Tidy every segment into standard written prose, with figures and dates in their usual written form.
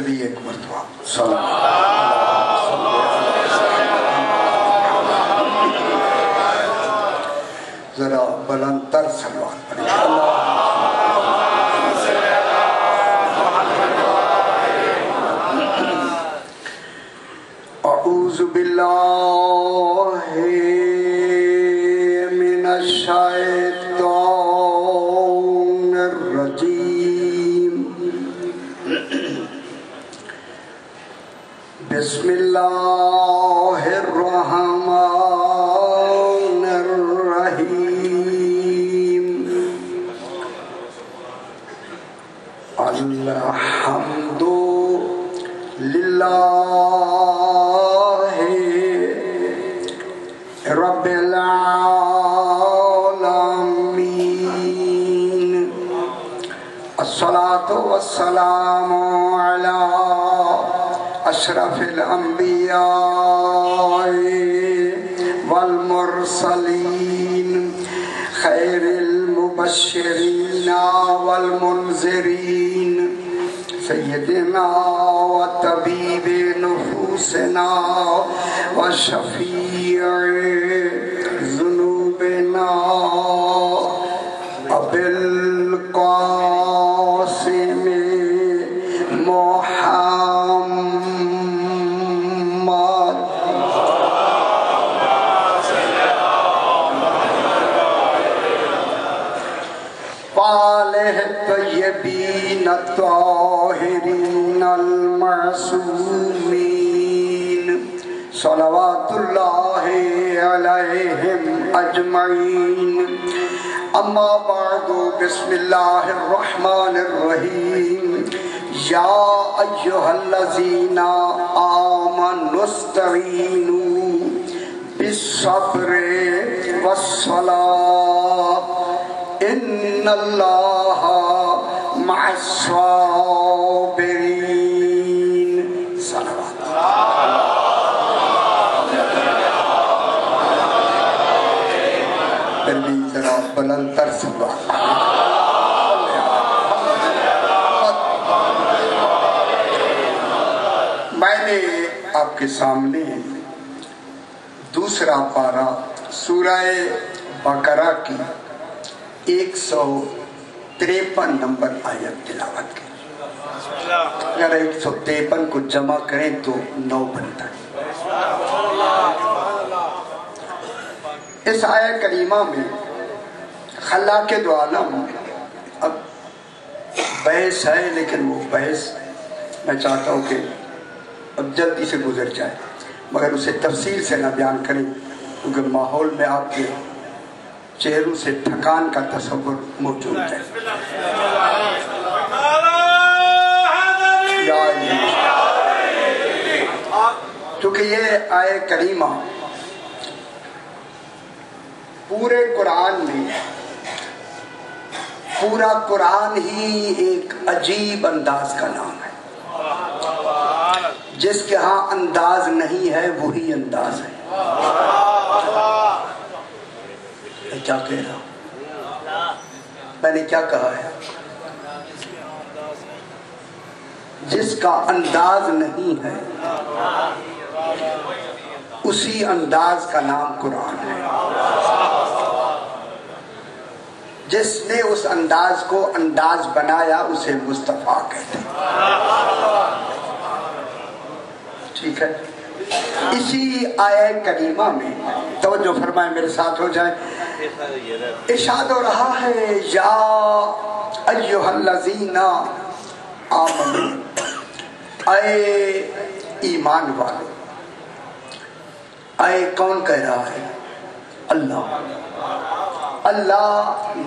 چلیے ایک مرتبہ ذرا بلند تر صلوات پڑھیں اعوذ باللہ من الشیطان الرجیم بسم اللہ الرحمن الرحیم الحمد للہ رب العالمین الصلاة والسلام علی اشرف الانبیاء والمرسلین خیر المبشرین والمنذرین سیدنا و طبیب نفوسنا و شفیع ذنوبنا ابی القاسم محمد وآلہ الطیبین الطاہرین المعصومین صلوات اللہ علیہم اجمعین اما بعد بسم اللہ الرحمن الرحیم یا ایہا الذین آمنوا استعینوا بالصبر والصلاة ان اللہ مع الصابرین صلوات پہلی ذرا بلند تر صلوات میں نے آپ کے سامنے دوسرا پارہ سورہ بقرہ کی 153 نمبر آیت تلاوت کی. اگر 153 کو جمع کریں تو 9 بنتا ہے. اس آیت کریمہ میں خلاق دو عالم اب بحث ہے، لیکن وہ بحث میں چاہتا ہوں کہ اب جلدی سے گزر جائے، مگر اسے تفصیل سے نہ بیان کریں کیونکہ ماحول میں آپ کے چہروں سے تھکان کا تصور موجود ہے. کیونکہ یہ آیت کریمہ پورے قرآن میں پورا قرآن ہی ایک عجیب انداز کا نام ہے. جس کے ہاں انداز نہیں ہے وہی انداز ہے. کیا کہہ رہا ہوں؟ میں نے کیا کہا ہے؟ جس کا انداز نہیں ہے اسی انداز کا نام قرآن ہے. جس نے اس انداز کو انداز بنایا اسے مصطفیٰ کہتے ہیں. ٹھیک ہے. اسی آیت کریمہ میں توجہ فرمائیں، میرے ساتھ ہو جائیں. ارشاد ہو رہا ہے یا ایھا الذین آمنوا، اے ایمان والو. اے کون کہہ رہا ہے؟ اللہ. اللہ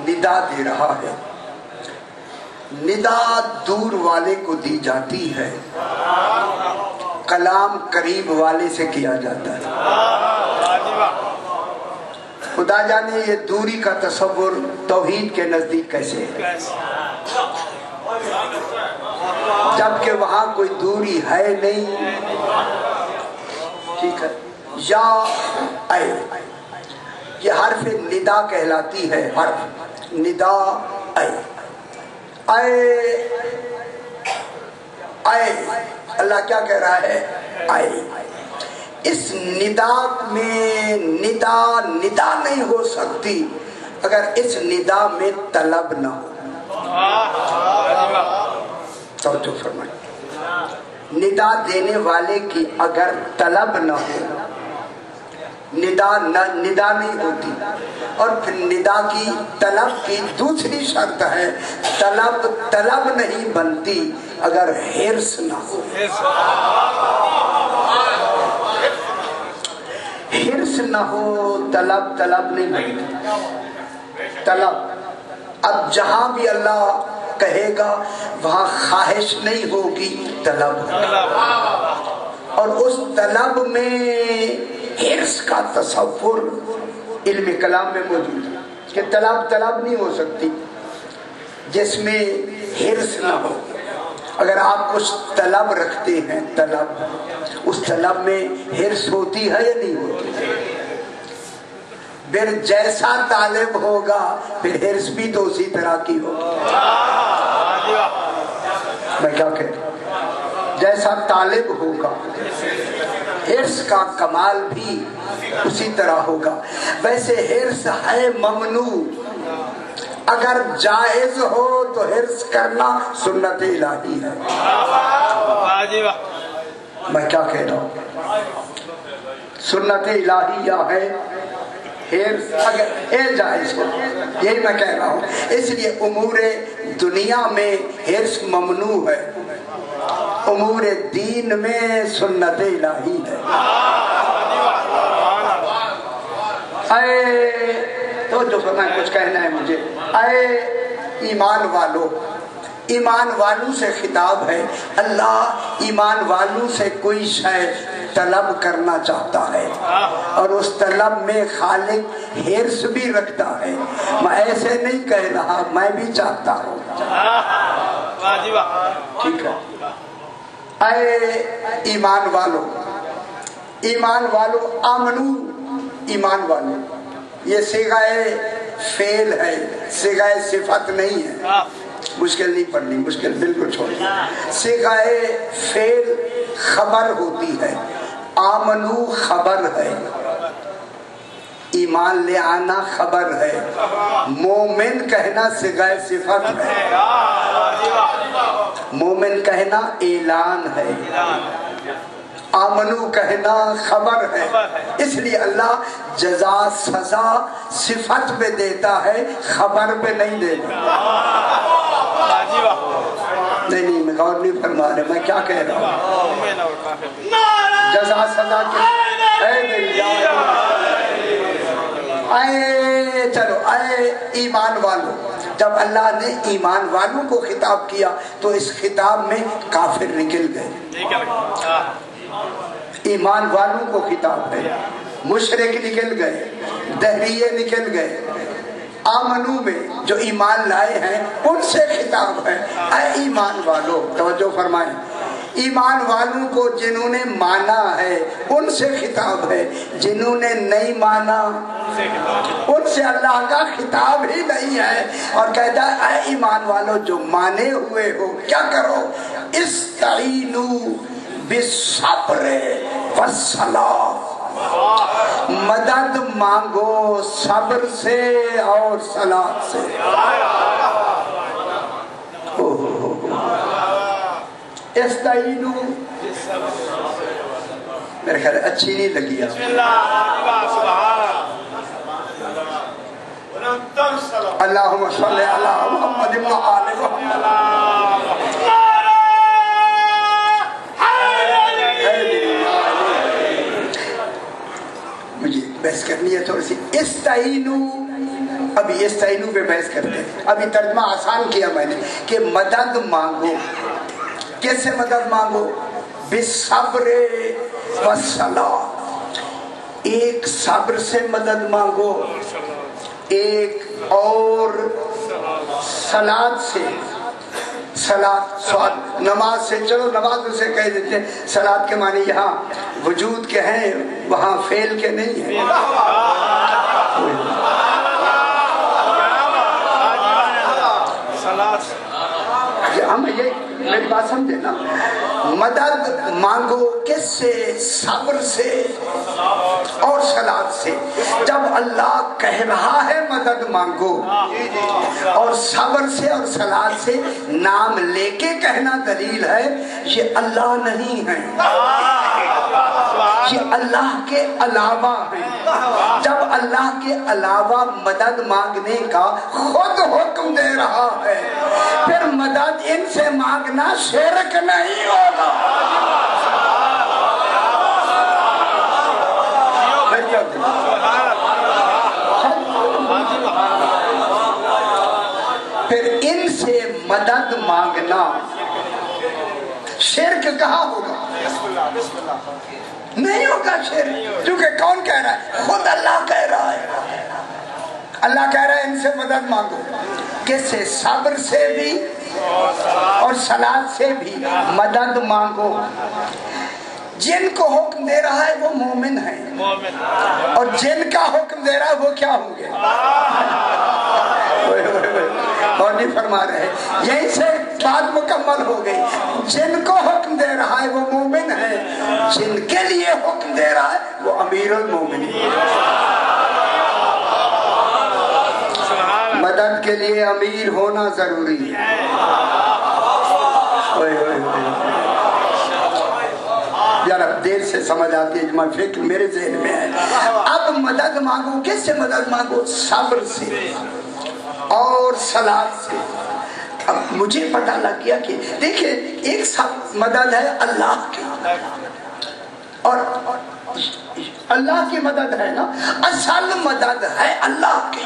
ندا دے رہا ہے. ندا دور والے کو دی جاتی ہے، کلام قریب والے سے کیا جاتا ہے. خدا جانے یہ دوری کا تصور توحید کے نزدیک کیسے ہے، جبکہ وہاں کوئی دوری ہے نہیں. ٹھیک ہے. یا اے یہ حرف ندا کہلاتی ہے. حرف ندا اے آئے، اللہ کیا کہہ رہا ہے؟ آئے۔ اس ندا میں ندا نہیں ہو سکتی اگر اس ندا میں طلب نہ ہو۔ توجہ فرمائیں، ندا دینے والے کی اگر طلب نہ ہو، ندا نہیں ہوتی۔ اور پھر ندا کی طلب کی دوسری شرط ہے، طلب نہیں بنتی اگر حرص نہ ہو۔ حرص نہ ہو طلب نہیں بنتی۔ طلب، اب جہاں بھی اللہ کہے گا وہاں خواہش نہیں ہوگی، طلب۔ اور اس طلب میں حرص کا تصور علم کلام میں موجود ہے کہ طلب نہیں ہو سکتی جس میں حرص نہ ہو۔ اگر آپ کچھ طلب رکھتے ہیں، اس طلب میں حرص ہوتی ہے یا نہیں ہوتی؟ پھر جیسا طالب ہوگا پھر حرص بھی تو اسی طرح کی ہوگی۔ میں کیا کہہ رہا ہوں؟ جیسا طالب ہوگا حرص کا کمال بھی اسی طرح ہوگا۔ ویسے حرص ہے ممنوع، اگر جائز ہو تو حرص کرنا سنت الہی ہے۔ میں کیا کہہ رہا ہوں؟ سنت الہیہ ہے حرص اگر جائز ہو، یہی میں کہہ رہا ہوں۔ اس لیے امور دنیا میں حرص ممنوع ہے، امور دین میں سنت الہی ہے۔ اے تو جو فرمائے کچھ کہنا ہے مجھے، اے ایمان والوں سے خطاب ہے۔ اللہ ایمان والوں سے کوئی شے طلب کرنا چاہتا ہے، اور اس طلب میں خالق حرص بھی رکھتا ہے۔ میں ایسے نہیں کہہ رہا، میں بھی چاہتا ہوں۔ ٹھیک ہے، اے ایمان والو آمنو، ایمان والو، یہ صیغہ فعل ہے، صیغہ صفت نہیں ہے۔ مشکل نہیں پڑھنی، مشکل بالکل چھوڑی۔ صیغہ فعل خبر ہوتی ہے، آمنو خبر ہے، ایمان لے آنا خبر ہے، مومن کہنا صیغہ صفت ہے، مومن کہنا اعلان ہے، آمنو کہنا خبر ہے۔ اس لیے اللہ جزا سزا صفت پہ دیتا ہے، خبر پہ نہیں دیتا۔ نہیں میں غور نہیں فرما رہے، میں کیا کہہ رہا ہوں؟ جزا سزا چلو اے ایمان والو، جب اللہ نے ایمان والوں کو خطاب کیا تو اس خطاب میں کافر نکل گئے۔ ایمان والوں کو خطاب ہے، مشرک نکل گئے، دہریے نکل گئے۔ آمنو میں جو ایمان لائے ہیں ان سے خطاب ہے، اے ایمان والو۔ توجہ فرمائیں، ایمان والوں کو جنہوں نے مانا ہے ان سے خطاب ہے، جنہوں نے نہیں مانا ان سے اللہ کا خطاب ہی نہیں ہے۔ اور کہتا ہے اے ایمان والو جو مانے ہوئے ہو کیا کرو؟ استعینوا بالصبر والصلاۃ، مدد مانگو صبر سے اور صلاۃ سے۔ استعینوا، میرے خیال اچھی نہیں لگی آپ، اللہم صلی علی محمد و آل محمد۔ مجھے بحث کرنی ہے تھوڑی سی۔ استعینو، ابھی استعینو پہ بحث کرتے ہیں۔ ابھی ترجمہ آسان کیا میں نے کہ مدد مانگو۔ کیسے مدد مانگو؟ بالصبر والصلاۃ، ایک صبر سے مدد مانگو، ایک اور صلاۃ سے۔ صلاۃ نماز سے، چلو نماز اسے کہہ دیتے ہیں، صلاۃ کے معنی یہاں وجود کے ہیں، وہاں فعل کے نہیں ہیں۔ ہم یہ मेरी बात समझे ना, मदद मांगो किससे? सब्र से और सलात से। जब अल्लाह कह रहा है मदद मांगो और सब्र से और सलात से, नाम लेके कहना दलील है ये अल्लाह नहीं है, ये अल्लाह के अलावा है। जब अल्लाह के अलावा मदद मांगने का खुद हुक्म दे रहा है, फिर मदद इनसे मांगना शिरक नहीं होगा। फिर इनसे मदद मांगना शिरक कहाँ होगा? नहीं होगा शिरक, क्योंकि कौन कह रहा है? खुद अल्लाह कह रहा है। अल्लाह कह रहा है इनसे मदद मांगो, किससे? सब्र से भी और सलात से भी मदद मांगो। जिनको हुक्म दे रहा है वो मोमिन है, और जिनका हुक्म दे रहा है वो क्या होंगे? और नहीं फरमा रहे, यही से बात मुकम्मल हो गई। जिनको हुक्म दे रहा है वो मोमिन है, जिनके लिए हुक्म दे रहा है वो अमीरुल मोमिन। मदद के लिए अमीर होना जरूरी है। यार अब देर से समझ आती है, फिक्र मेरे ज़हन में है। अब मदद मांगो, किससे मदद मांगो? सब्र से और सलात से। अब मुझे पता लग गया कि देखिए, एक मदद है अल्लाह की, और अल्लाह की मदद है ना, असल मदद है अल्लाह की।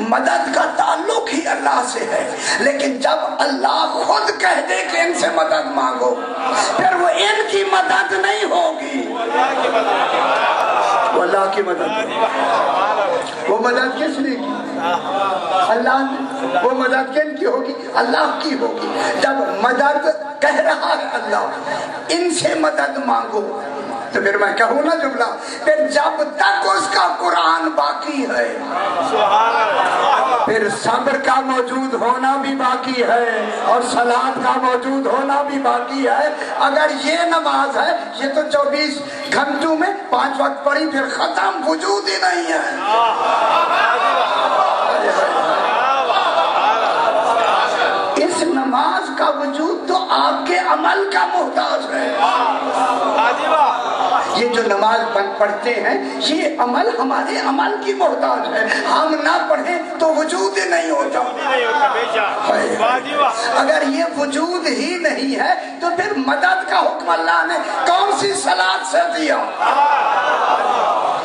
मदद का ताल्लुक ही अल्लाह से है, लेकिन जब अल्लाह खुद कह दे कि इनसे मदद मांगो, फिर वो इनकी मदद नहीं होगी, वो अल्लाह की मदद। वो मदद किसने की? अल्लाह ने। वो मदद किनकी होगी? अल्लाह की होगी। जब मदद कह रहा है अल्लाह, इनसे मदद मांगो, तो फिर मैं कहूँ ना जुमला, फिर जब तक उसका कुरान बाकी है, फिर सब्र का मौजूद होना भी बाकी है और सलात का मौजूद होना भी बाकी है। अगर ये नमाज है, ये तो 24 घंटों में 5 वक्त पढ़ी, फिर खत्म, वजूद ही नहीं है। इस नमाज का वजूद तो आपके अमल का मोहताज है। ये जो नमाज पढ़ते हैं, ये अमल हमारे अमल की मोहताज है। हम ना पढ़े तो वजूद ही नहीं होता। अगर ये वजूद ही नहीं है तो फिर मदद का हुक्म अल्लाह ने कौन सी सलात से दिया?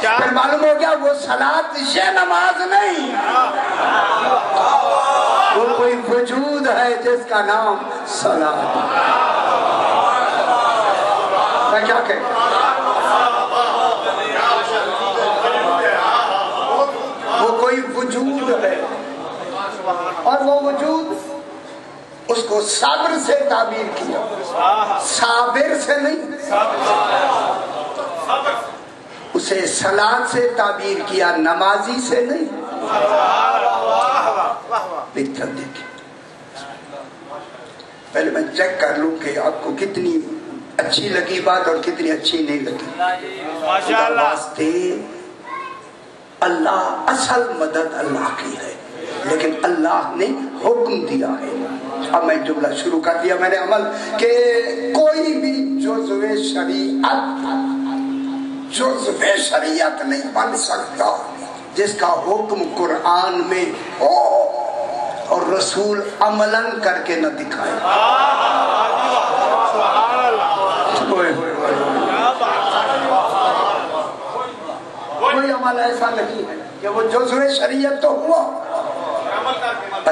फिर मालूम हो गया वो सलात ये नमाज नहीं, वो कोई वजूद है जिसका नाम सलात। मैं क्या कहता, वो कोई वजूद है, और वो वजूद उसको सब्र से ताबीर किया, साबिर से नहीं, उसे सलात से ताबीर किया, नमाजी से नहीं। देखिए, पहले मैं चेक कर लूं कि आपको कितनी अच्छी लगी बात और कितनी अच्छी नहीं लगी। वास्ते अल्लाह, असल मदद अल्लाह की है, लेकिन अल्लाह ने हुक्म दिया है। अब मैं जुमला शुरू कर दिया मैंने अमल के, कोई भी जुज़्वे शरीयत नहीं बन सकता जिसका हुक्म कुरान में हो और रसूल अमलन करके न दिखाए। कोई अमल ऐसा नहीं है कि वो जुज़्वे शरीयत तो हुआ,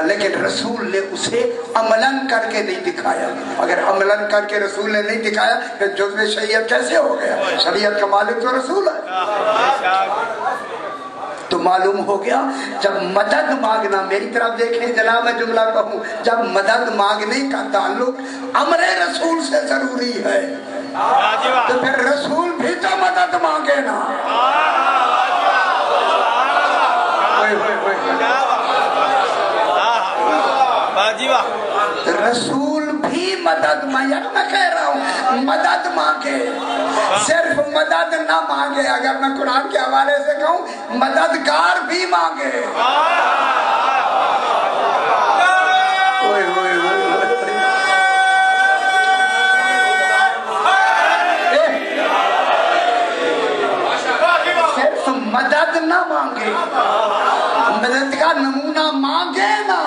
लेकिन रसूल ने उसे अमलन करके नहीं दिखाया। अगर अमलन करके रसूल ने नहीं दिखाया फिर जुज़्वे शरीयत कैसे हो गया? शरीयत का मालिक तो रसूल है। तो मालूम हो गया, जब मदद मांगना, मेरी तरफ देखें जनाब, मैं जुमला कहूँ, जब मदद मांगने का ताल्लुक अमरे रसूल से जरूरी है, तो फिर रसूल भी तो मदद मांगे ना। रसूल भी मदद मैं कह रहा हूँ मदद मांगे, सिर्फ मदद ना मांगे, अगर मैं कुरान के हवाले से कहूँ मददगार भी मांगे। ओए ओए ओए सिर्फ मदद ना मांगे, मदद का नमूना मांगे ना,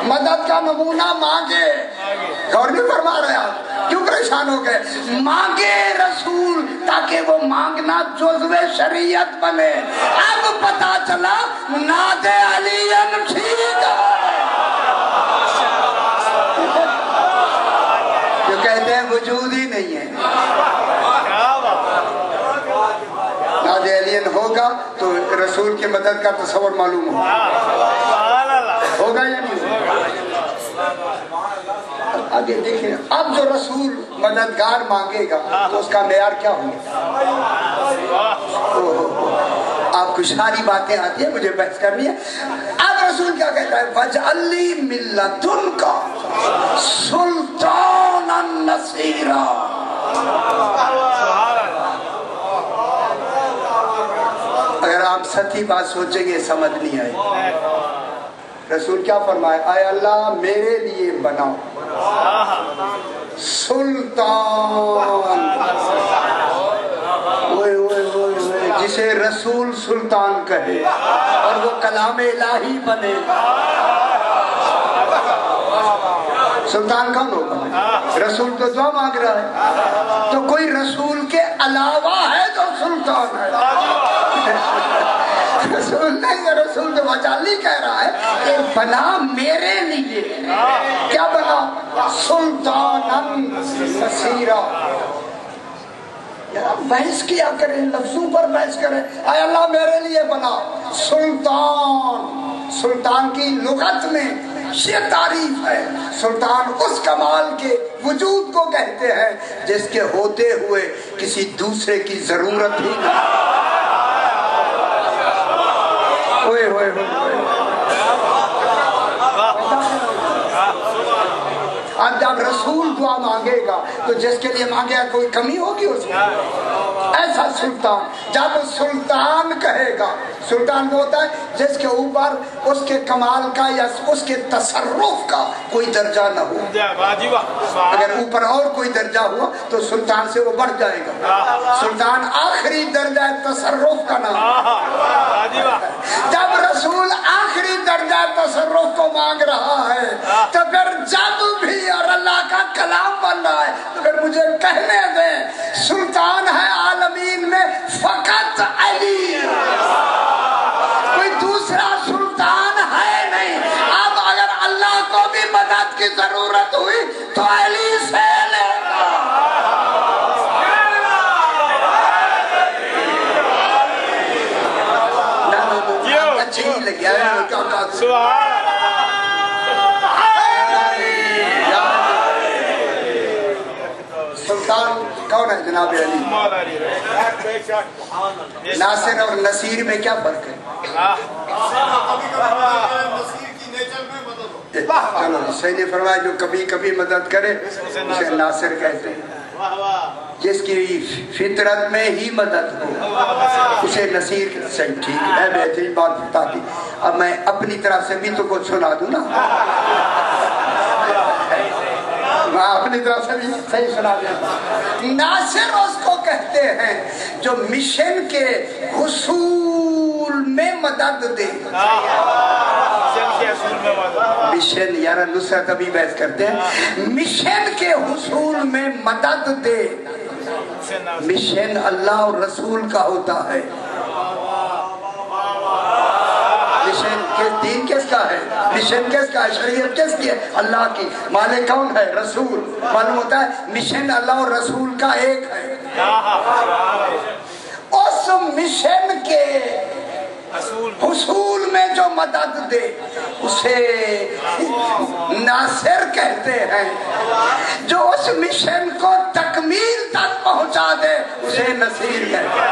मदद का नमूना मांगे। गौर नहीं फरमा रहे आप, क्यों परेशान हो गए? मांगे रसूल ताकि वो मांगना जुज़्वे शरीयत बने। अब पता चला नादे अलीयन ठीक है, जो कहते हैं वजूद ही नहीं है। नादे अलीयन होगा तो रसूल की मदद का तस्वर मालूम होगा या नहीं होगा? आगे देखिए, अब जो रसूल मददगार मांगेगा तो उसका मेयार क्या होगा? आपको सारी बातें आती है, मुझे बहस करनी है। अब रसूल क्या कहता है? वजअली मिल्लतुनका सुल्तानन नसीरा। अगर आप सच्ची बात सोचेंगे समझ नहीं आए। रसूल क्या फरमाए? आए अल्लाह मेरे लिए बनाओ सुल्तान, ओए ओए ओए, जिसे रसूल सुल्तान कहे और वो कलाम इलाही बने। सुल्तान कौन होगा? रसूल तो दुआ मांग रहा है, तो कोई रसूल के अलावा है तो सुल्तान है। रसूल नहीं, रसूल तो वजाली कह रहा है कि बना मेरे लिए, क्या बना? सुल्तानन नसीरा। यार बहस किया करें, लफ्जों पर बहस करें। आय अल्लाह मेरे लिए बना सुल्तान। सुल्तान की लुगत में ये तारीफ है, सुल्तान उस कमाल के वजूद को कहते हैं जिसके होते हुए किसी दूसरे की जरूरत ही नहीं। ओए ओए ओए, अब जब रसूल दुआ मांगेगा तो जिसके लिए मांगेगा कोई कमी होगी उसमें? ऐसा सुल्तान, जब सुल्तान कहेगा, सुल्तान वो होता है जिसके ऊपर उसके कमाल का या उसके तसर्रुफ का कोई दर्जा न हो। अगर ऊपर और कोई दर्जा हुआ तो सुल्तान से वो बढ़ जाएगा। सुल्तान आखिरी दर्जा है तसर्रुफ का नाम। जब रसूल आखिरी दर्जा तसर्रुफ को मांग रहा है तो फिर जब भी और अल्लाह का कलाम बन रहा है तो फिर मुझे कहने दें सुल्तान है आलमीन में फकत अली, कोई दूसरा सुल्तान है नहीं। अब अगर अल्लाह को भी मदद की जरूरत हुई तो अली से लेगा। अच्छी ही लगी सुल्तान कौन है? जनाब अली। नासिर और नसीर में क्या फर्क है? चलो सही ने फरमाया जो कभी कभी मदद करे उसे नासिर कहते हैं, जिसकी फितरत में ही मदद हो उसे नसीर। सही, ठीक है, बेहतरीन बात बता दी। अब मैं अपनी तरफ से भी तो कुछ सुना दूं ना, मैं अपनी तरफ से भी सही सुना दिया। नासिर उसको कहते हैं जो मिशन के हुसूल में मदद दे। मिशन यार नुसरत अभी बहस करते हैं, मिशन के हुसूल में मदद दे। मिशन अल्लाह और रसूल का होता है। मिशन के दीन किसका है? मिशन किसका है? शरीयत किसकी है? अल्लाह की। मालिक कौन है? रसूल। मालूम होता है मिशन अल्लाह और रसूल का एक है। उस मिशन के हुसूल में जो मदद दे उसे नासिर कहते हैं। जो उस मिशन को तकमील तक पहुंचा दे उसे नसीर कहते हैं।